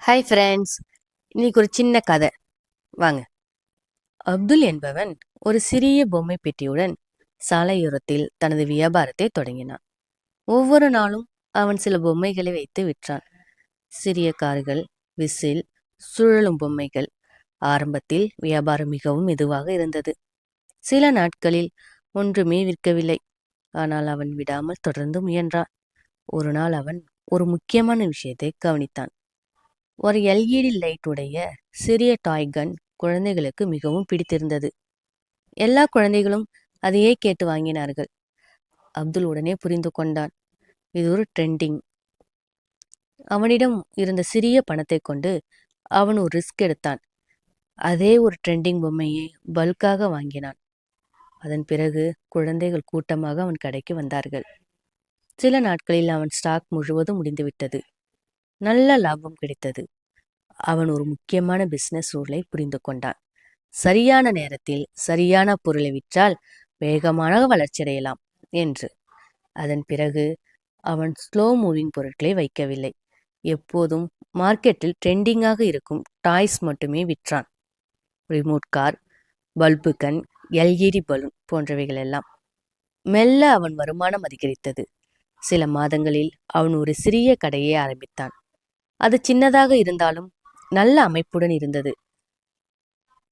Hi friends, இன்னைக்கு ஒரு சின்ன கதை. வாங்க. அப்துல் என்பவன் ஒரு சிறிய பொம்மை பெட்டியுடன் சாலையோரத்தில் தனது வியாபாரத்தை தொடங்கினான். ஒவ்வொரு நாளும் அவன் சில பொம்மைகளை வைத்து விற்றான். சிறிய கார்கள், விசில், சுழலும் பொம்மைகள். ஆரம்பத்தில் வியாபாரம் மிகவும் மெதுவாக இருந்தது. சில நாட்களில் ஒன்றுமே விற்கவில்லை. ஆனால் அவன் விடாமல் தொடர்ந்து முயன்றான். ஒரு நாள் அவன் ஒரு முக்கியமான விஷயத்தை கவனித்தான். ஒரு எல்இடி லைட் உடைய சிறிய டாய் கன் குழந்தைகளுக்கு மிகவும் பிடித்திருந்தது. எல்லா குழந்தைகளும் அதையே கேட்டு வாங்கினார்கள். அப்துல் உடனே புரிந்து கொண்டான், இது ஒரு ட்ரெண்டிங். அவனிடம் இருந்த சிறிய பணத்தை கொண்டு அவன் ஒரு ரிஸ்க் எடுத்தான். அதே ஒரு ட்ரெண்டிங் பொம்மையை பல்காக வாங்கினான். அதன் பிறகு குழந்தைகள் கூட்டமாக அவன் கடைக்கு வந்தார்கள். சில நாட்களில் அவன் ஸ்டாக் முழுவதும் முடிந்துவிட்டது. நல்ல லாபம் கிடைத்தது. அவன் ஒரு முக்கியமான பிசினஸ் ரூலை புரிந்து கொண்டான். சரியான நேரத்தில் சரியான பொருளை விற்றால் வேகமாக வளர்ச்சியடையலாம் என்று. அதன் பிறகு அவன் ஸ்லோ மூவிங் பொருட்களை வைக்கவில்லை. எப்போதும் மார்க்கெட்டில் ட்ரெண்டிங்காக இருக்கும் டாய்ஸ் மட்டுமே விற்றான். ரிமோட் கார், பல்பு கன், எல்இடி பலூன் போன்றவைகள் எல்லாம். மெல்ல அவன் வருமானம் அதிகரித்தது. சில மாதங்களில் அவன் ஒரு சிறிய கடையை ஆரம்பித்தான். அது சின்னதாக இருந்தாலும் நல்ல அமைப்புடன் இருந்தது.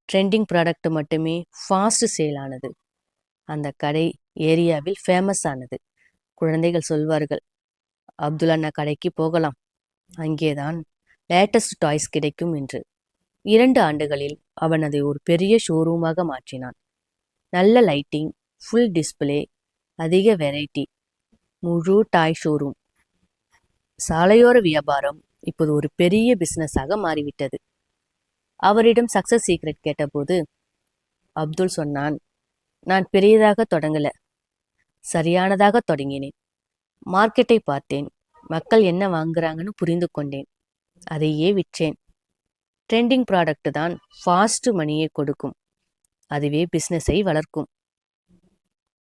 ட்ரெண்டிங் ப்ராடக்ட் மட்டுமே ஃபாஸ்ட் சேல் ஆனது. அந்த கடை ஏரியாவில் ஃபேமஸ் ஆனது. குழந்தைகள் சொல்வார்கள், அப்துல் அண்ணா கடைக்கு போகலாம், அங்கேதான் லேட்டஸ்ட் டாய்ஸ் கிடைக்கும் என்று. 2 ஆண்டுகளில் அவன் அதை ஒரு பெரிய ஷோரூமாக மாற்றினான். நல்ல லைட்டிங், ஃபுல் டிஸ்பிளே, அதிக வெரைட்டி, முழு டாய் ஷோரூம். சாலையோர வியாபாரம் இப்போது ஒரு பெரிய பிசினஸாக மாறிவிட்டது. அவரிடம் சக்சஸ் சீக்ரெட் கேட்டபோது அப்துல் சொன்னான், நான் பெரியதாக தொடங்கல, சரியானதாக தொடங்கினேன். மார்க்கெட்டை பார்த்தேன், மக்கள் என்ன வாங்குறாங்கன்னு புரிந்து கொண்டேன், அதையே விற்றேன். ட்ரெண்டிங் ப்ராடக்ட் தான் ஃபாஸ்ட் மணியை கொடுக்கும், அதுவே பிஸ்னஸை வளர்க்கும்.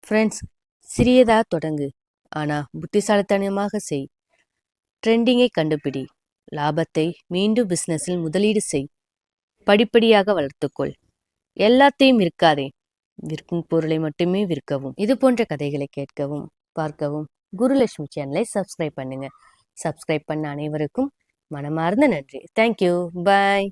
ஃப்ரெண்ட்ஸ், சிறியதாக தொடங்கு, ஆனால் புத்திசாலித்தனமாக செய். ட்ரெண்டிங்கை கண்டுபிடி, லாபத்தை மீண்டும் பிஸ்னஸில் முதலீடு செய். படிப்படியாக வளர்த்துக்கொள். எல்லாத்தையும் விற்காதே, விற்கும் பொருளை மட்டுமே விற்கவும். இது போன்ற கதைகளை கேட்கவும் பார்க்கவும் குருலட்சுமி சேனலை சப்ஸ்கிரைப் பண்ணுங்க. சப்ஸ்கிரைப் பண்ண அனைவருக்கும் மனமார்ந்த நன்றி. தேங்க்யூ. பாய்.